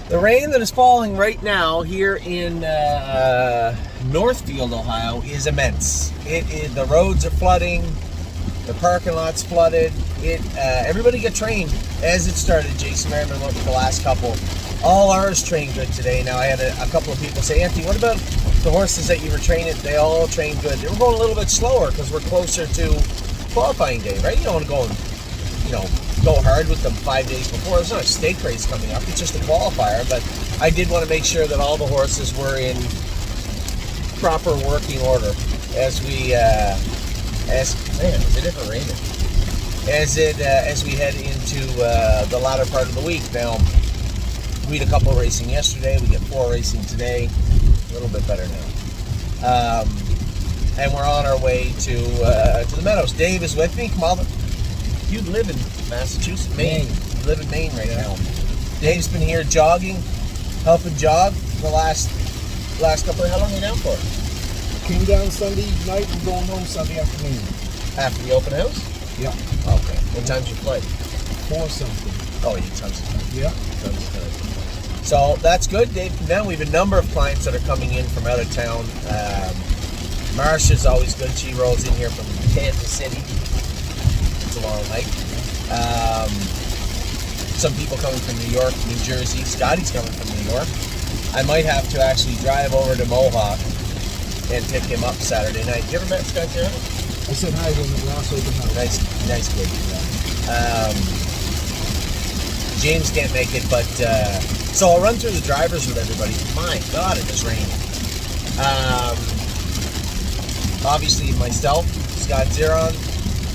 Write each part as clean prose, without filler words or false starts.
The rain that is falling right now here in Northfield, Ohio, is immense. The roads are flooding, the parking lot's flooded. Everybody got trained as it started. Jason Merriman went with the last couple. All ours trained good today. Now I had a couple of people say, Anthony, what about the horses that you were training? They all trained good. They were going a little bit slower because we're closer to qualifying day, right? You don't want to go and, go hard with them 5 days before. There's not a stake race coming up. It's just a qualifier. But I did want to make sure that all the horses were in proper working order as we, it's a different rain. As we head into the latter part of the week. Now, we had a couple racing yesterday. We get 4 racing today. A little bit better now. And we're on our way to the Meadows. Dave is with me. Come on. You live in Massachusetts, Maine. You live in Maine right now. Dave's been here jogging, helping jog the last couple of. How long are you down for? Came down Sunday night and going home Sunday afternoon. After the open house? Yeah. Okay. What time did you play? 4 something. Oh, you tons of time. Yeah. Tons of time. So that's good, Dave. Now we have a number of clients that are coming in from out of town. Marsha's always good. She rolls in here from Kansas City. It's a long night. Some people coming from New York, New Jersey. Scotty's coming from New York. I might have to actually drive over to Mohawk and pick him up Saturday night. You ever met Scott there? I said hi to him at the last open house. Nice kid. James can't make it, but so I'll run through the drivers with everybody. My God, it is raining. Obviously myself, Scott Zeron,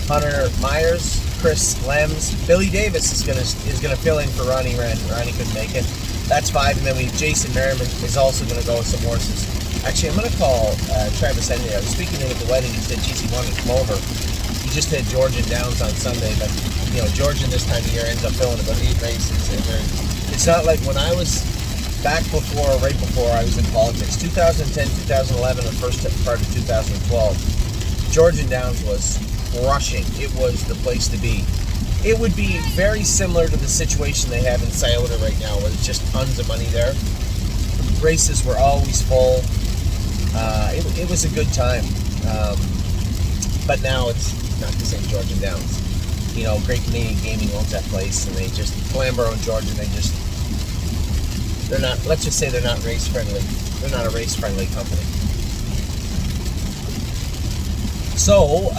Hunter Myers, Chris Lems, Billy Davis is gonna fill in for Ronnie Wren. Ronnie couldn't make it. That's 5, and then we have Jason Merriman is also gonna go with some horses. Actually, I'm gonna call Travis Henry. I was speaking to him at the wedding. He said, "Geez, he wanted to come over." He just had Georgian Downs on Sunday, but Georgian this time of year ends up filling about 8 races. And it's not like when I was right before I was in politics, 2010, 2011, the first part of 2012. Georgian Downs was rushing. It was the place to be. It would be very similar to the situation they have in Scioto right now, where there's just tons of money there. Races were always full. It was a good time. But now it's not the same Georgian Downs. Great Canadian Gaming owns that place, and they just, Flamborough and Georgian, they're not, let's just say they're not race friendly. They're not a race friendly company. So,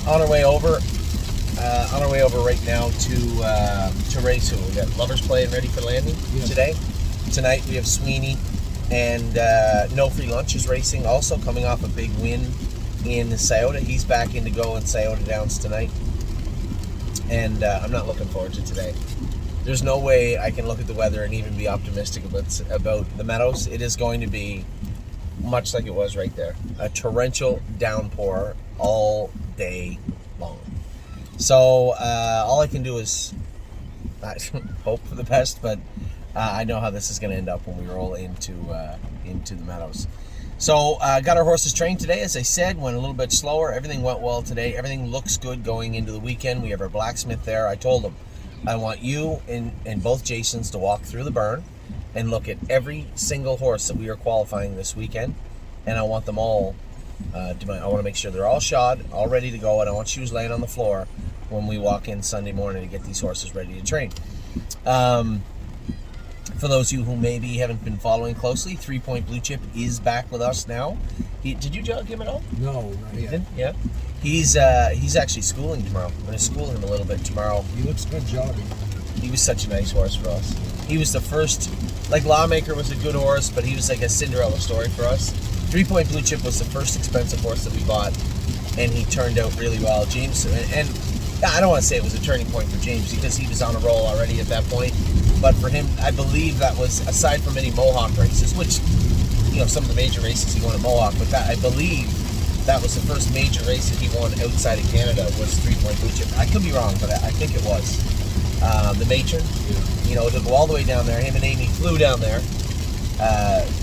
on our way over right now to race. Who we got? Lovers playing ready for landing today. Tonight we have Sweeney and No Free Lunch is racing, also coming off a big win in Scioto. He's back in to go in Scioto Downs tonight, and I'm not looking forward to today. There's no way I can look at the weather and even be optimistic about the Meadows. It is going to be much like it was right there, a torrential downpour all day long. So all I can do is hope for the best, but I know how this is going to end up when we roll into the Meadows. So got our horses trained today, as I said, went a little bit slower. Everything went well today. Everything looks good going into the weekend. We have our blacksmith there. I told him, I want you and both Jasons to walk through the barn and look at every single horse that we are qualifying this weekend, and I want them all I want to make sure they're all shod, all ready to go, and I want shoes laying on the floor when we walk in Sunday morning to get these horses ready to train. For those of you who maybe haven't been following closely, 3 Point Blue Chip is back with us now. Did you jog him at all? No, not yet. Yeah. He's actually schooling tomorrow. I'm going to school him a little bit tomorrow. He looks good jogging. He was such a nice horse for us. He was the first, like Lawmaker was a good horse, but he was like a Cinderella story for us. 3 Point Blue Chip was the first expensive horse that we bought, and he turned out really well. James, and I don't want to say it was a turning point for James because he was on a roll already at that point, but for him, I believe that was, aside from any Mohawk races, which, some of the major races he won at Mohawk, but that, I believe that was the first major race that he won outside of Canada was 3 Point Blue Chip. I could be wrong, but I think it was. The matron, to go all the way down there. Him and Amy flew down there,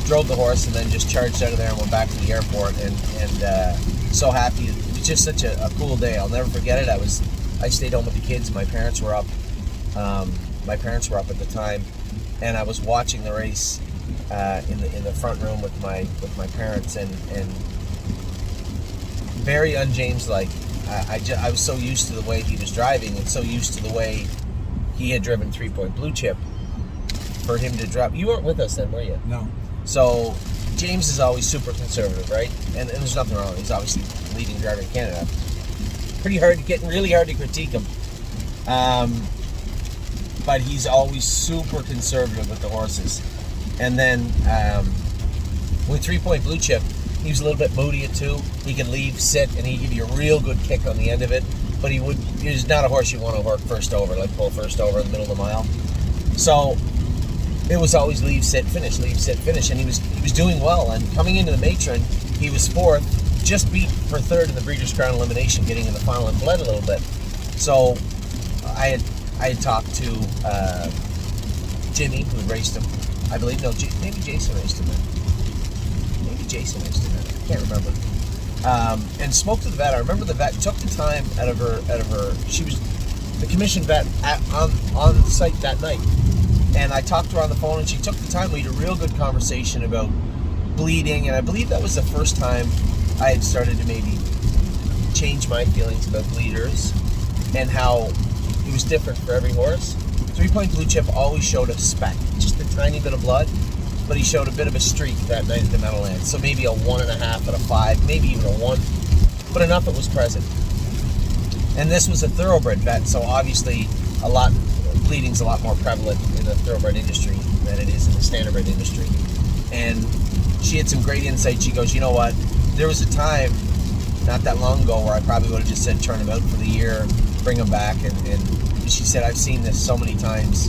drove the horse, and then just charged out of there and went back to the airport. And so happy. It was just such a cool day. I'll never forget it. I stayed home with the kids. My parents were up My parents were up at the time, and I was watching the race in the front room with my parents, and very un-James like. I was so used to the way he was driving and so used to the way he had driven 3 Point Blue Chip. For him to drop, you weren't with us then, were you? No. So James is always super conservative, right? And there's nothing wrong. He's obviously the leading driver in Canada. Getting really hard to critique him. But he's always super conservative with the horses. And then with 3 Point Blue Chip, he was a little bit moody at 2. He could leave, sit, and he'd give you a real good kick on the end of it. But he's not a horse you want to work first over, like pull first over in the middle of the mile. So it was always leave, sit, finish, and he was doing well. And coming into the matron, he was 4th, just beat for 3rd in the Breeders' Crown elimination, getting in the final and bled a little bit. So I had talked to Jimmy, who had raced him. I believe, no, maybe Jason raced him then. I can't remember. And spoke to the vet. I remember the vet took the time out of her. She was the commission vet on site that night. And I talked to her on the phone, and she took the time. We had a real good conversation about bleeding, and I believe that was the first time I had started to maybe change my feelings about bleeders and how it was different for every horse. 3 Point Blue Chip always showed a speck, just a tiny bit of blood, but he showed a bit of a streak that night at the Meadowlands. So maybe a 1.5 out of 5, maybe even a 1, but enough it was present. And this was a thoroughbred vet, so obviously bleeding's a lot more prevalent in the thoroughbred industry than it is in the standardbred industry. And she had some great insight. She goes, you know what? There was a time not that long ago where I probably would have just said turn him out for the year, bring him back, and she said I've seen this so many times,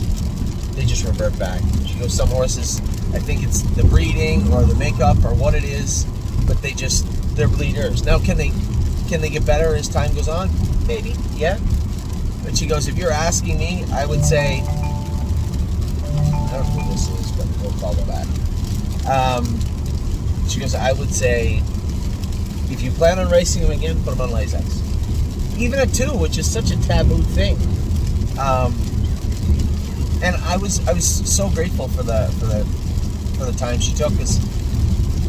they just revert back. She goes, some horses, I think it's the breeding or the makeup or what it is, but they're bleeders. Now can they get better as time goes on? Maybe, yeah. But she goes, if you're asking me, I would say, I don't know who this is, but we'll call her back. She goes, I would say, if you plan on racing him again, put him on Lasix. Even at 2, which is such a taboo thing. And I was so grateful for the time she took, because,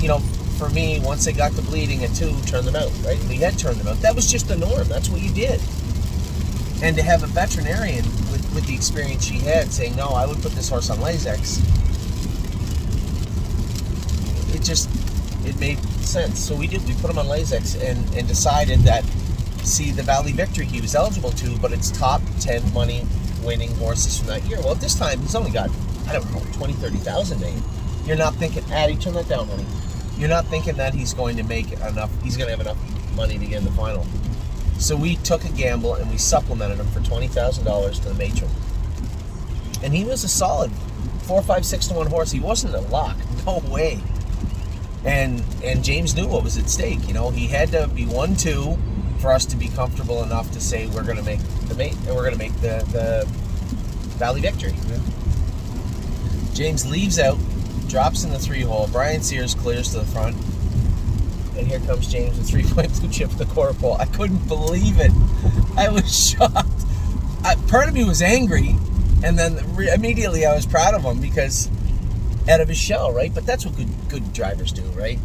you know, for me, once they got the bleeding at 2, turn them out, right? We had turned them out. That was just the norm. That's what you did. And to have a veterinarian with the experience she had saying, no, I would put this horse on Lasix, it made sense. So we did. We put him on Lasix and decided that, see, the Valley Victory he was eligible to, but it's top 10 money winning horses from that year. Well, at this time, he's only got, I don't know, 20, 30,000 maybe. You're not thinking, Addie, turn that down, honey. You're not thinking that he's going to make enough, he's going to have enough money to get in the final. So we took a gamble and we supplemented him for $20,000 to the matron. And he was a solid 4, 5, 6 to 1 horse. He wasn't a lock, no way. And James knew what was at stake. You know, he had to be 1-2 for us to be comfortable enough to say we're going to make the Valley Victory. Yeah. James leaves out, drops in the 3-hole. Brian Sears clears to the front. And here comes James with 3 Point Blue Chip at the quarter pole. I couldn't believe it. I was shocked. Part of me was angry, and then immediately I was proud of him because out of his shell, right? But that's what good drivers do, right?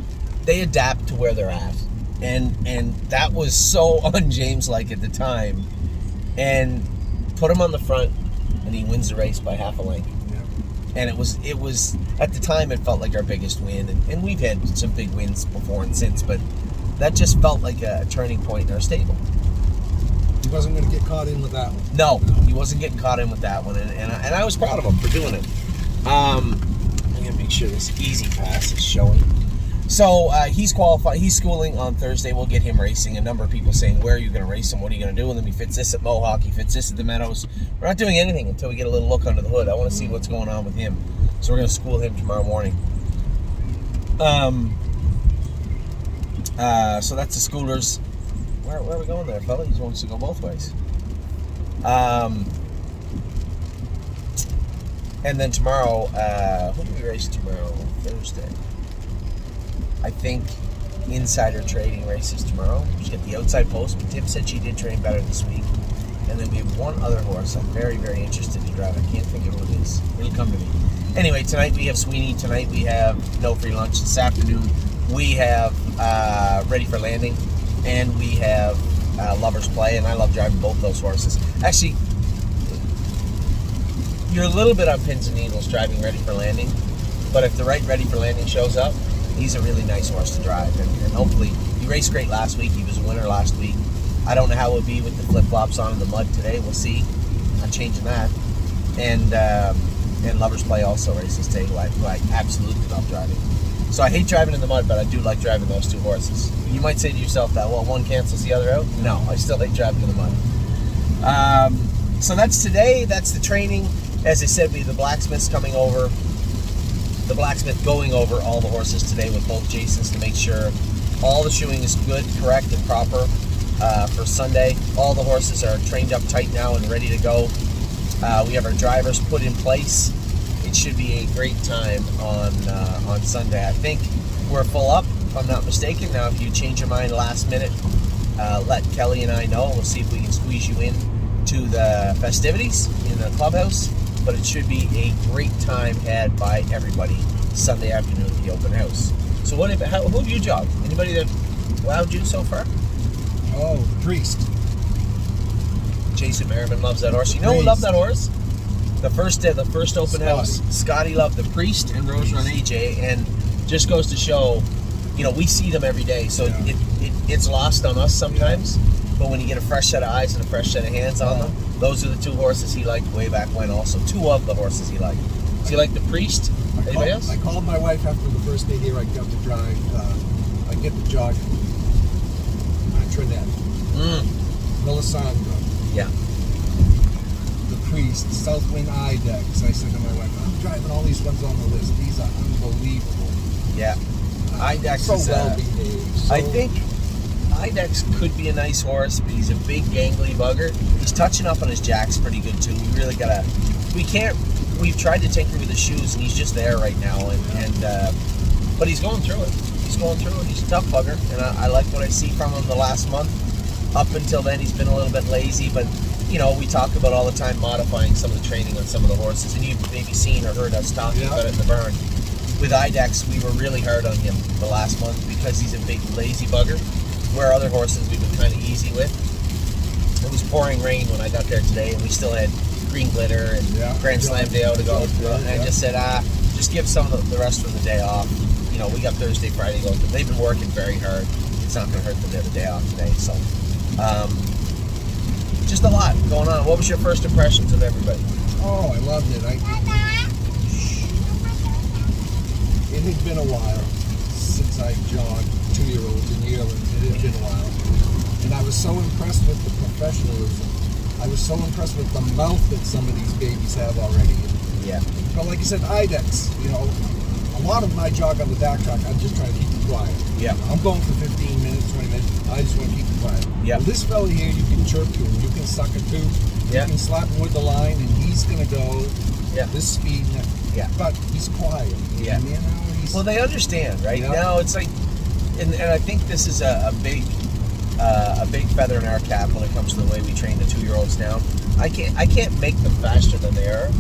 They adapt to where they're at. And that was so un-James-like at the time. And put him on the front, and he wins the race by half a length. And it was at the time it felt like our biggest win, and we've had some big wins before and since, but that just felt like a turning point in our stable. He wasn't going to get caught in with that one. No, he wasn't getting caught in with that one, and I was proud of him for doing it. I'm gonna make sure this Easy Pass is showing. So he's qualified. He's schooling on Thursday. We'll get him racing. A number of people saying, where are you going to race him? What are you going to do with him? He fits this at Mohawk. He fits this at the Meadows. We're not doing anything until we get a little look under the hood. I want to see what's going on with him. So we're going to school him tomorrow morning. So that's the schoolers. Where are we going there, fella? He wants to go both ways. And then tomorrow, who do we race tomorrow? Thursday. I think Insider Trading races tomorrow. She's got the outside post, but Tim said she did train better this week. And then we have one other horse I'm very, very interested to drive. I can't think of what it is. It'll come to me. Anyway, tonight we have Sweeney. Tonight we have no free lunch. This afternoon we have Ready for Landing. And we have Lover's Play. And I love driving both those horses. Actually, you're a little bit on pins and needles driving Ready for Landing. But if the right Ready for Landing shows up, he's a really nice horse to drive. And hopefully, he raced great last week. He was a winner last week. I don't know how it will be with the flip-flops on in the mud today. We'll see. I'm changing that. And Lover's Play also races today, who I absolutely love driving. So I hate driving in the mud, but I do like driving those two horses. You might say to yourself that, well, one cancels the other out. No, I still hate driving in the mud. So that's today. That's the training. As I said, we have the blacksmiths coming over. The blacksmith going over all the horses today with both Jasons to make sure all the shoeing is good, correct, and proper for Sunday. All the horses are trained up tight now and ready to go. We have our drivers put in place. It should be a great time on Sunday. I think we're full up, if I'm not mistaken. Now, if you change your mind last minute, let Kelly and I know. We'll see if we can squeeze you in to the festivities in the clubhouse. But it should be a great time had by everybody Sunday afternoon at the open house. So who have you jogged? Anybody that wowed you so far? Oh, the Priest. Jason Merriman loves that horse. You know who loved that horse? The first open house. Scotty loved the Priest and Rose Run AJ, and just goes to show, we see them every day, so it's lost on us sometimes. But when you get a fresh set of eyes and a fresh set of hands on them, those are the two horses he liked way back when. Also, two of the horses he liked. So you like the Priest? Anybody else? I called my wife after the first day here. I got to drive. I get the jog. Trinette. Melisandre. Yeah. The Priest. Southwind Ibex. I said to my wife, I'm driving all these ones on the list. These are unbelievable. Yeah. Ibex so is well behaved. I think Ibex could be a nice horse, but he's a big gangly bugger. He's touching up on his jacks pretty good too. We really gotta. We've tried to tinker with his shoes, and he's just there right now. But he's going through it. He's a tough bugger, and I like what I see from him the last month. Up until then, he's been a little bit lazy, but we talk about all the time modifying some of the training on some of the horses, and you've maybe seen or heard us talking about it in the barn. With Ibex, we were really hard on him the last month because he's a big lazy bugger. Where other horses we've been kind of easy with. It was pouring rain when I got there today, and we still had Green Glitter and Grand Slam Day to go. And I just said, just give some of the rest of the day off. We got Thursday, Friday to go. They've been working very hard. It's not going to hurt them to have a day off today. So, just a lot going on. What was your first impressions of everybody? Oh, I loved it. It had been a while since I jogged 2-year-olds in yearlings. It had been a while. And I was so impressed with the professionalism. I was so impressed with the mouth that some of these babies have already. Yeah. But like you said, Ibex, a lot of my jog on the back track, I'm just trying to keep it quiet. Yeah. I'm going for 15 minutes, 20 minutes. I just want to keep it quiet. Yeah. Well, this fella here, you can chirp to him. You can suck it to. You can slap him with the line, and he's going to go this speed. But he's quiet. Yeah. Well, they understand, right? Now it's like, and I think this is a big feather in our cap when it comes to the way we train the 2-year-olds now. I can't make them faster than they are,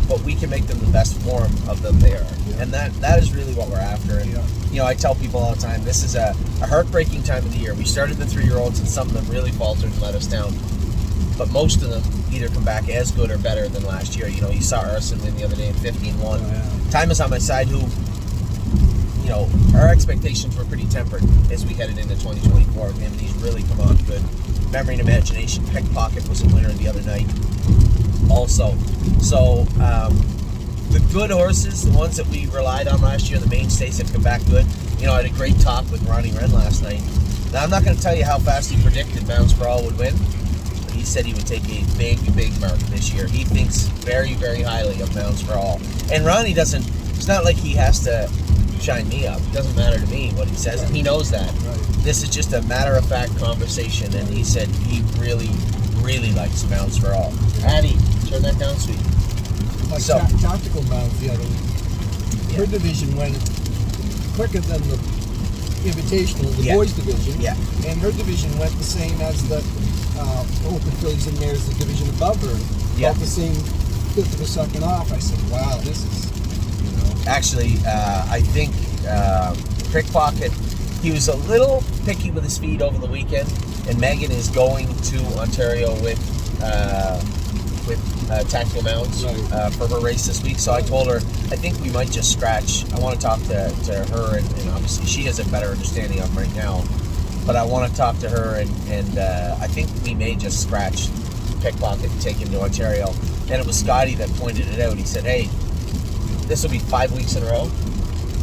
but we can make them the best form of them they are, and that is really what we're after. And I tell people all the time, this is a heartbreaking time of the year. We started the 3-year-olds, and some of them really faltered and let us down, but most of them either come back as good or better than last year. You saw Arson win the other day in 15-1. Time is on my side, who our expectations were pretty tempered as we headed into 2024 with him, and he's really come on good. Memory and Imagination, Pickpocket was a winner the other night also. So the good horses, the ones that we relied on last year, the mainstays have come back good. I had a great talk with Ronnie Wren last night. Now, I'm not going to tell you how fast he predicted Bounce for All would win, but he said he would take a big mark this year. He thinks very, very highly of Bounce for All. And Ronnie doesn't, it's not like he has to shine me up. It doesn't matter to me what he says, and he knows that. This is just a matter-of-fact conversation, and he said he really, really likes Bounce for All. Addie, turn that down, sweet. Like tactical Bounce the other week. Her division went quicker than the Invitational, the boys division. And her division went the same as the open fillies and mares the division above her. Yeah. About the same fifth of a second off. I said, wow, this is, you know. Actually, I think Pickpocket, he was a little picky with his feed over the weekend, and Megan is going to Ontario with Tactical Mounts for her race this week. So I told her, I think we might just scratch. I want to talk to her, and obviously she has a better understanding of right now, but I want to talk to her, and I think we may just scratch Pickpocket and take him to Ontario. And it was Scotty that pointed it out. He said, hey, this will be 5 weeks in a row,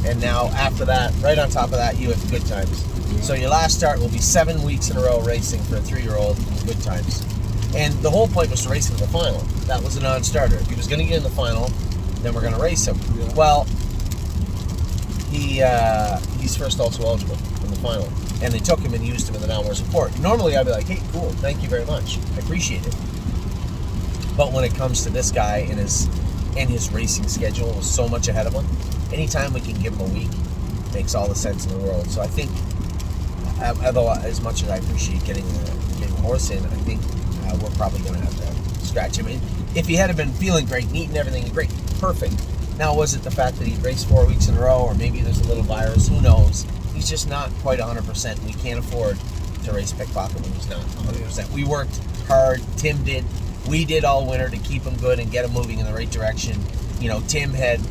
and now after that, right on top of that, you have good times. Yeah. So your last start will be 7 weeks in a row racing for a 3-year-old good times. And the whole point was to race him in the final. That was a non-starter. If he was going to get in the final, then we're going to race him. Yeah. Well, he's first also eligible in the final. And they took him and used him in the Now More Support. Normally I'd be like, hey, cool, thank you very much. I appreciate it. But when it comes to this guy and his racing schedule was so much ahead of him, anytime we can give him a week makes all the sense in the world. So I think, although as much as I appreciate getting a horse in, I think we're probably going to have to scratch him. If he had been feeling great, neat and everything, great, perfect. Now, was it the fact that he'd raced 4 weeks in a row, or maybe there's a little virus? Who knows? He's just not quite 100%. We can't afford to race Pickpocket when he's not 100%. We worked hard. Tim did. We did all winter to keep him good and get him moving in the right direction. You know, Tim had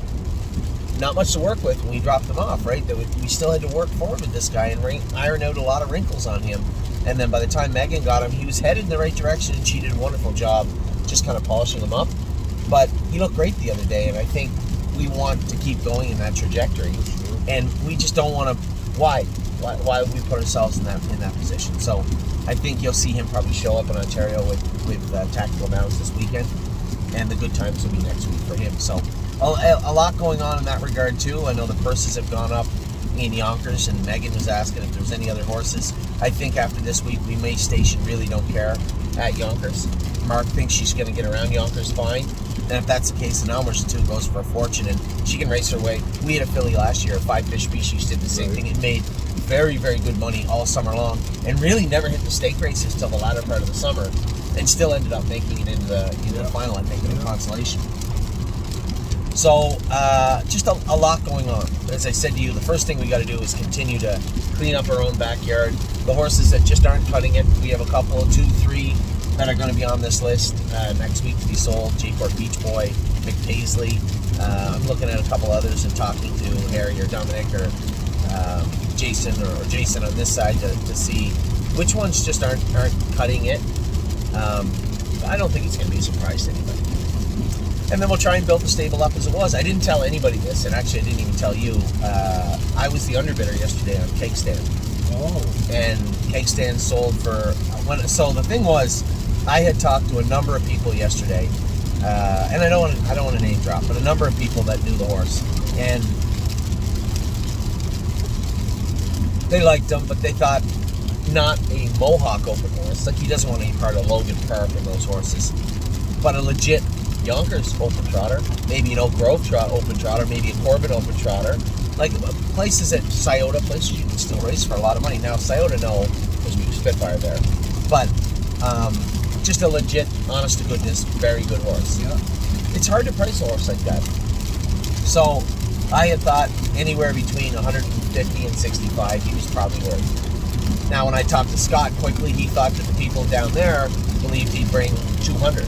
not much to work with when we dropped him off, right? We still had to work forward with this guy and iron out a lot of wrinkles on him. And then by the time Megan got him, he was headed in the right direction, and she did a wonderful job just kind of polishing him up. But he looked great the other day, and I think we want to keep going in that trajectory. And we just don't want to. Why would we put ourselves in that position? So I think you'll see him probably show up in Ontario with Tactical Mounts this weekend, and the good times will be next week for him. So a lot going on in that regard too. I know the purses have gone up in Yonkers, and Megan was asking if there's any other horses. I think after this week we may station Really Don't Care at Yonkers. Mark thinks she's going to get around Yonkers fine, and if that's the case, then Elmer's 2 goes for a fortune, and she can race her way. We had a filly last year, 5 Fish Species, did the same thing. It made very, very good money all summer long, and really never hit the stake races till the latter part of the summer, and still ended up making it into the final, I think, in a consolation. So, just a lot going on. As I said to you, the first thing we got to do is continue to clean up our own backyard. The horses that just aren't cutting it, we have a couple, 2, 3, that are going to be on this list next week to be sold. J-Port Beach Boy, Mick Paisley. I'm looking at a couple others and talking to Harry or Dominic or Jason on this side to see which ones just aren't cutting it. I don't think it's going to be a surprise to anybody. And then we'll try and build the stable up as it was. I didn't tell anybody this, and actually I didn't even tell you. I was the underbidder yesterday on Cake Stand. Oh. And Cake Stand sold for... So the thing was, I had talked to a number of people yesterday, and I don't want to name drop, but a number of people that knew the horse. And they liked him, but they thought not a Mohawk open horse. Like, he doesn't want any part of Logan Park and those horses, but a legit Yonkers open trotter, maybe an Oak Grove open trotter, maybe a Corbin open trotter, like places at Scioto, places you can still race for a lot of money. Now Scioto, no, because we use Spitfire there, but just a legit, honest to goodness, very good horse. Yeah, it's hard to price a horse like that. So I had thought anywhere between 150 and 65 he was probably worth. Now when I talked to Scott quickly, he thought that the people down there believed he'd bring 200.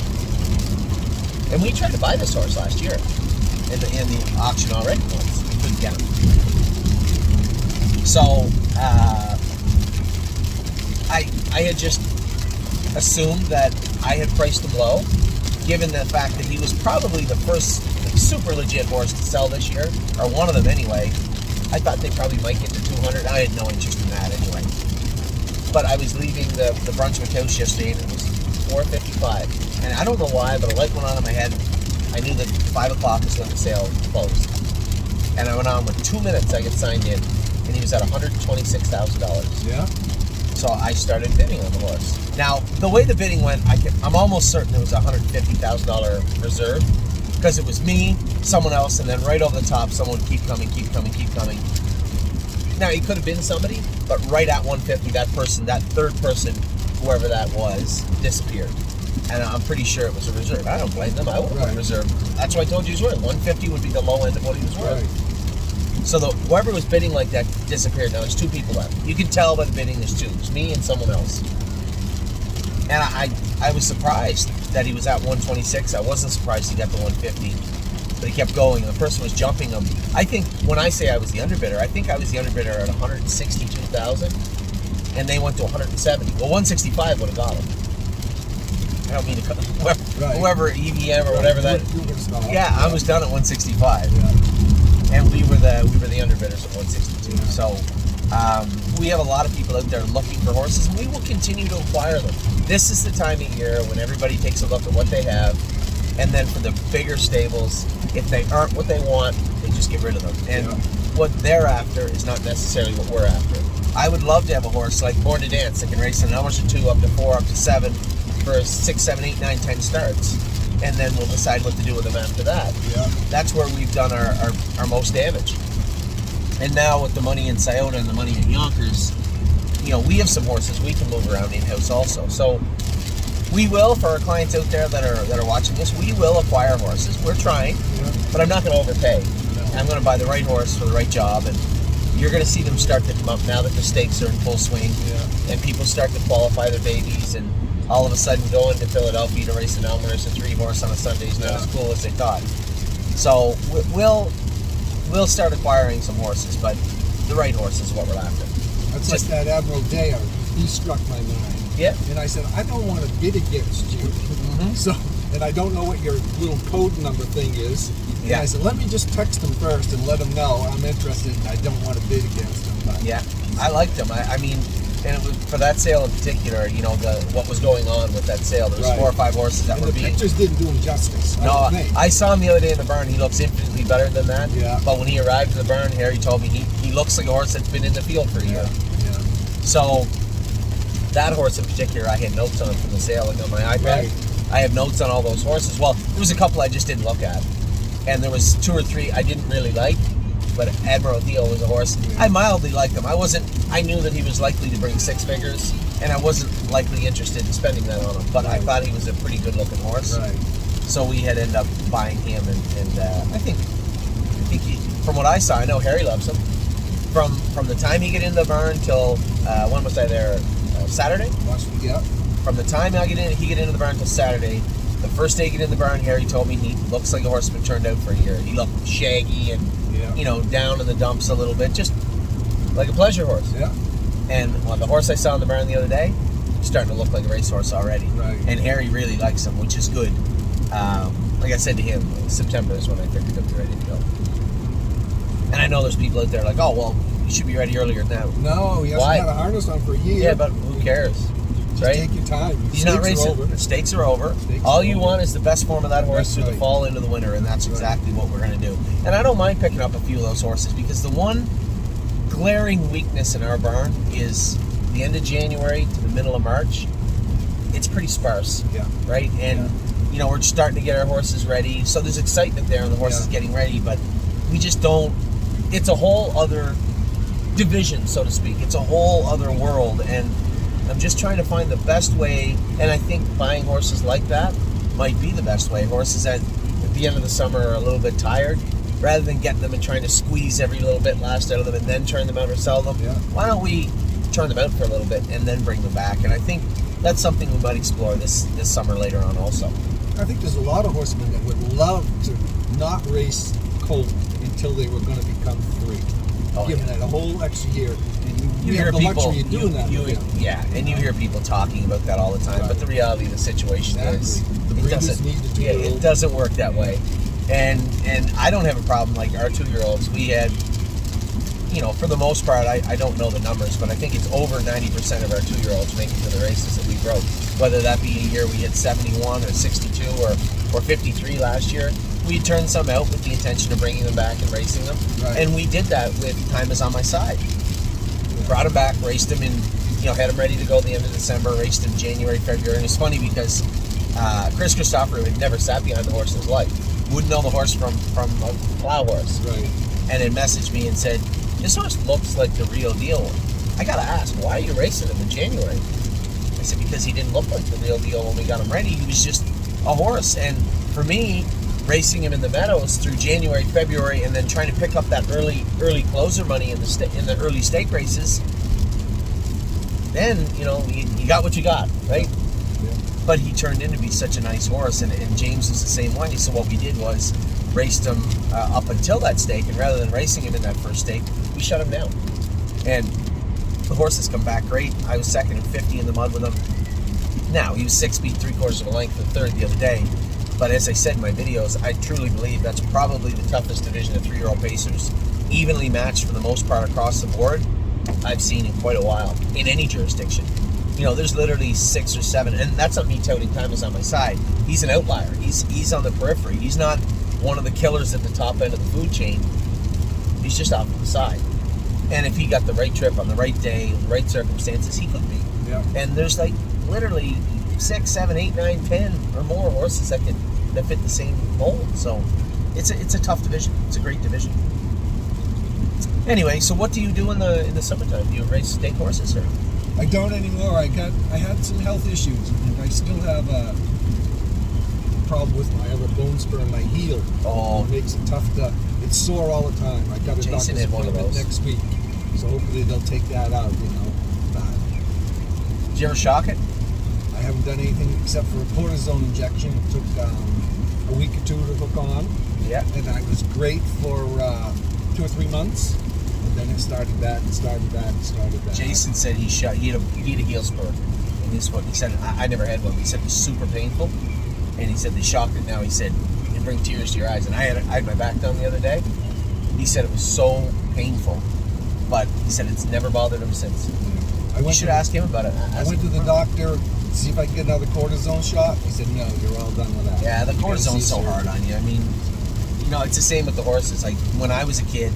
And we tried to buy this horse last year in the auction already once. We couldn't get him. So I had just assumed that I had priced him low, given the fact that he was probably the first super legit horse to sell this year, or one of them anyway. I thought they probably might get to 200. I had no interest in that anyway. But I was leaving the Brunswick house yesterday, and it was 4:55. And I don't know why, but a light went on in my head. I knew that 5 o'clock is when the sale closed. And I went on with 2 minutes, I get signed in, and he was at $126,000. Yeah. So I started bidding on the horse. Now, the way the bidding went, I'm almost certain it was a $150,000 reserve, because it was me, someone else, and then right over the top, someone would keep coming. Now, he could have been somebody, but right at 150, that third person whoever that was disappeared. And I'm pretty sure it was a reserve. I don't blame them. I would put a reserve. That's what I told you he was worth. 150 would be the low end of what he was worth. Right. So whoever was bidding like that disappeared. Now there's two people left. You can tell by the bidding there's two. It's me and someone else. And I was surprised that he was at 126. I wasn't surprised he got the 150. But he kept going, and the person was jumping him. I think when I say I was the underbidder, I think I was the underbidder at 162,000, and they went to 170. Well, 165 would have got him. I don't mean to cut whoever EVM or whatever that. Yeah, I was done at 165, and we were the underbidders at 162. Yeah. So we have a lot of people out there looking for horses, and we will continue to acquire them. This is the time of year when everybody takes a look at what they have, and then for the bigger stables, if they aren't what they want, they just get rid of them. And what they're after is not necessarily what we're after. I would love to have a horse like Born to Dance that can race an hour to 2, up to 4, up to 7 for 6, 7, 8, 9, 10 starts. And then we'll decide what to do with them after that. Yeah. That's where we've done our most damage. And now with the money in Scioto and the money in Yonkers, we have some horses we can move around in-house also. So we will, for our clients out there that are watching this, we will acquire horses. We're trying, but I'm not going to overpay. I'm going to buy the right horse for the right job, and you're going to see them start to come up now that the stakes are in full swing, and people start to qualify their babies, and all of a sudden going to Philadelphia to race an Elmer's and 3-horse on a Sunday is not as cool as they thought. So we'll start acquiring some horses, but the right horse is what we're after. That's like that Admiral Dale. He struck my mind. Yeah. And I said, I don't want to bid against you. Mm-hmm. So, and I don't know what your little code number thing is. And I said, let me just text him first and let him know I'm interested and I don't want to bid against him. But yeah, I liked him. I mean, and it was for that sale in particular, what was going on with that sale. There was 4 or 5 horses that were the pictures didn't do him justice. I saw him the other day in the barn. He looks infinitely better than that. Yeah. But when he arrived in the barn, Harry told me he looks like a horse that's been in the field for a year. Yeah. So that horse in particular, I had notes on from the sale, like on my iPad. Right. I have notes on all those horses. Well, there was a couple I just didn't look at, and there was 2 or 3 I didn't really like. But Admiral Theo was a horse I mildly liked him. I knew that he was likely to bring 6 figures, and I wasn't likely interested in spending that on him. But I thought he was a pretty good looking horse. Right. So we had ended up buying him, and I think he, from what I saw, I know Harry loves him. From the time he get in the barn till when was I there? Saturday. Yeah. From the time he get into the barn till Saturday. The first day he get in the barn, Harry told me he looks like a horse been turned out for a year. He looked shaggy and down in the dumps a little bit, just like a pleasure horse. Yeah. And the horse I saw in the barn the other day, starting to look like a racehorse already. Right. And Harry really likes him, which is good. Like I said to him, September is when I think he'll be ready to go. And I know there's people out there like, oh, well, you should be ready earlier than that. No, he hasn't had a harness on for a year. Yeah, but who cares? Just right? take your time. He's not racing. The stakes are over. All you want is the best form of that horse through the fall into the winter, and that's exactly what we're going to do. And I don't mind picking up a few of those horses because the one glaring weakness in our barn is the end of January to the middle of March. It's pretty sparse. Yeah. Right? And, we're starting to get our horses ready. So there's excitement there and the horses getting ready, but we just don't. It's a whole other division, so to speak. It's a whole other world, and I'm just trying to find the best way, and I think buying horses like that might be the best way. Horses at the end of the summer are a little bit tired. Rather than getting them and trying to squeeze every little bit last out of them and then turn them out or sell them, why don't we turn them out for a little bit and then bring them back? And I think that's something we might explore this summer later on also. I think there's a lot of horsemen that would love to not race colt until they were going to become free. Given that a whole extra year. And you hear people doing that. And you hear people talking about that all the time. But the reality of the situation is it doesn't work that way. And I don't have a problem like our 2-year-olds. We had, for the most part, I don't know the numbers, but I think it's over 90% of our 2-year-olds make it to the races that we broke. Whether that be a year we hit 71 or 62 or 53 last year. We turned some out with the intention of bringing them back and racing them. Right. And we did that with Time Is On My Side. Brought him back, raced him in, had him ready to go at the end of December, raced him January, February. And it's funny because Chris Christopher had never sat behind the horse in his life. Wouldn't know the horse from a plow horse. Right. And had messaged me and said, this horse looks like the real deal. I got to ask, why are you racing him in January? I said, because he didn't look like the real deal when we got him ready. He was just a horse. And for me, racing him in the Meadows through January, February, and then trying to pick up that early closer money in the early stake races, then, you know, you got what you got, right? Yeah. But he turned in to be such a nice horse, and James was the same way. So what we did was raced him up until that stake, and rather than racing him in that first stake, we shut him down. And the horse has come back great. I was second and 50 in the mud with him. Now, he was 6 feet 3/4 of a length in third the other day. But as I said in my videos, I truly believe that's probably the toughest division of 3-year-old pacers, evenly matched for the most part across the board, I've seen in quite a while, in any jurisdiction. You know, there's literally 6 or 7, and that's not me touting Thomas on my side. He's an outlier. He's on the periphery. He's not one of the killers at the top end of the food chain. He's just off to the side. And if he got the right trip on the right day, the right circumstances, he could be. Yeah. And there's like literally 6, 7, 8, 9, 10 or more horses that fit the same mold. So it's a tough division. It's a great division. Anyway, so what do you do in the summertime? Do you race stake horses or? I don't anymore. I had some health issues, and I still have a problem with my other bone spur in my heel. Oh, it makes it tough to. It's sore all the time. I got a Jason doctor's had one of appointment those next week, so hopefully they'll take that out. You know, did you ever shock it? I haven't done anything except for a cortisone injection. It took a week or 2 to hook on. Yeah. And I was great for 2 or 3 months. And then it started that. Jason said he had a heel spur in his foot. He said, I never had one, but he said it was super painful. And he said they shocked it now. He said, it bring tears to your eyes. And I had my back done the other day. He said it was so painful. But he said it's never bothered him since. You should ask him about it. I went to the doctor to see if I could get another cortisone shot. He said, no, you're all done with that. Yeah, the cortisone's so hard on you. I mean, you know, it's the same with the horses. Like, when I was a kid,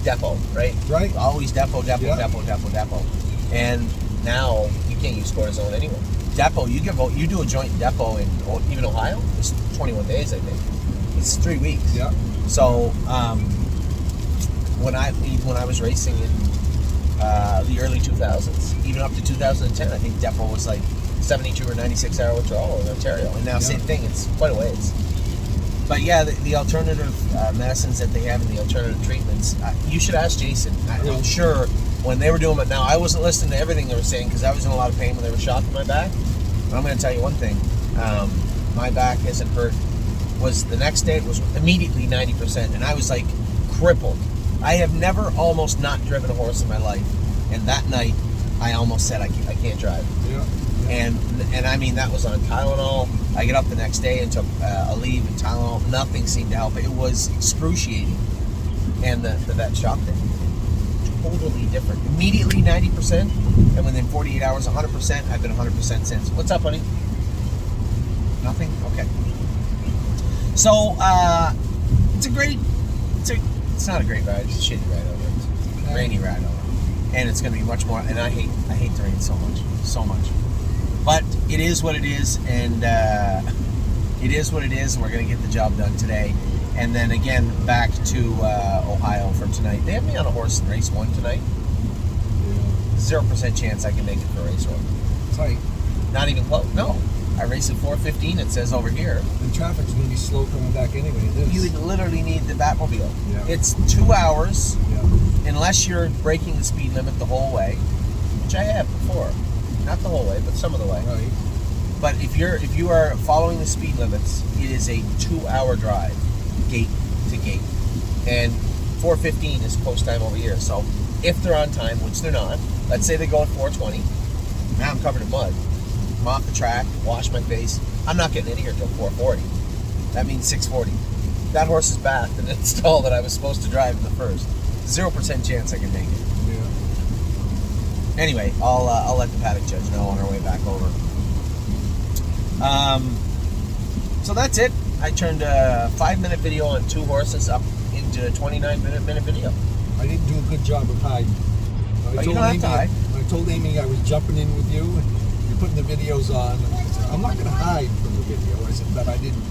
depot, right? Right. Always depot. And now, you can't use cortisone anywhere. Depot, you do a joint depot in even Ohio, it's 21 days, I think. It's 3 weeks. Yeah. So, when I was racing in the early 2000s, even up to 2010, I think depot was like 72 or 96 hour withdrawal in Ontario. And now, same thing, it's quite a ways. But yeah, the alternative medicines that they have in the alternative treatments, you should ask Jason. I'm sure when they were doing it, now I wasn't listening to everything they were saying because I was in a lot of pain when they were shocking my back. But I'm going to tell you one thing. My back hasn't hurt. The next day, it was immediately 90%, and I was like crippled. I have never almost not driven a horse in my life, and that night I almost said I can't drive. Yeah. And I mean, that was on Tylenol. I get up the next day and took a leave and Tylenol. Nothing seemed to help. It was excruciating. And the vet shocked it. Totally different. Immediately 90%, and within 48 hours 100%. I've been 100% since. What's up, honey? Nothing? Okay. So, it's not a great ride. It's a shitty ride over. It's a rainy ride over. And it's going to be much more, and I hate the rain so much. But it is what it is, and we're going to get the job done today. And then again, back to Ohio for tonight. They have me on a horse in race 1 tonight. 0% chance I can make it for race 1. Tight. Not even close. No. I race at 4:15, it says over here. And traffic's going to be slow coming back anyway. You would literally need the Batmobile. Yeah. It's 2 hours, Yeah. unless you're breaking the speed limit the whole way, which I have before. Not the whole way, but some of the way. Right. But if you are following the speed limits, it is a 2-hour drive, gate to gate. And 4:15 is post time over here. So if they're on time, which they're not, let's say they go at 4:20, now I'm covered in mud. I'm off the track, wash my face. I'm not getting in here until 4:40. That means 6:40. That horse is bathed and it's stall that I was supposed to drive in the first. 0% chance I can make it. Yeah. Anyway, I'll let the paddock judge know on our way back over. So that's it. I turned a 5-minute video on 2 horses up into a 29-minute video. I didn't do a good job of hiding. You don't have to hide. I told Amy I was jumping in with you, and you're putting the videos on. And I said, I'm not going to hide from the video. I said, but I didn't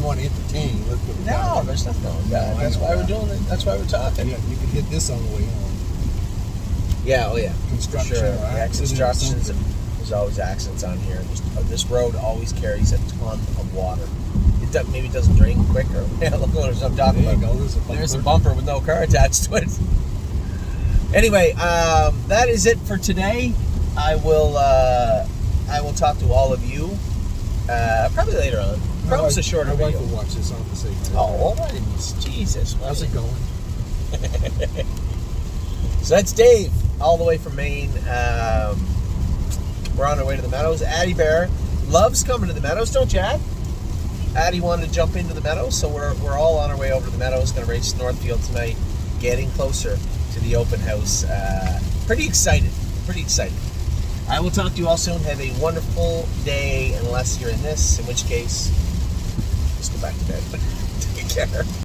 want to entertain. Let's put it that way. There's nothing wrong with that. That's why we're doing it. That's why we're talking. Yeah, you can hit this on the way home. Yeah, oh yeah. construction Sure. or Yeah, accident or constructions. something. There's always accidents on here. This road always carries a ton of water. Maybe it doesn't drain quicker. Yeah, look what I'm talking There you about. go. There's a bumper. There's a bumper with no car attached to it. Anyway, that is it for today. I will talk to all of you probably later on. Probably a shorter My wife video. will watch this on the sake. Oh, Jesus! How's it going? So that's Dave, all the way from Maine. We're on our way to the Meadows. Addie Bear loves coming to the Meadows, don't you, Ad? Addie wanted to jump into the Meadows, so we're all on our way over to the Meadows. Going to race Northfield tonight, getting closer to the open house. Pretty excited. I will talk to you all soon. Have a wonderful day, unless you're in this, in which case, just go back to bed. Take care.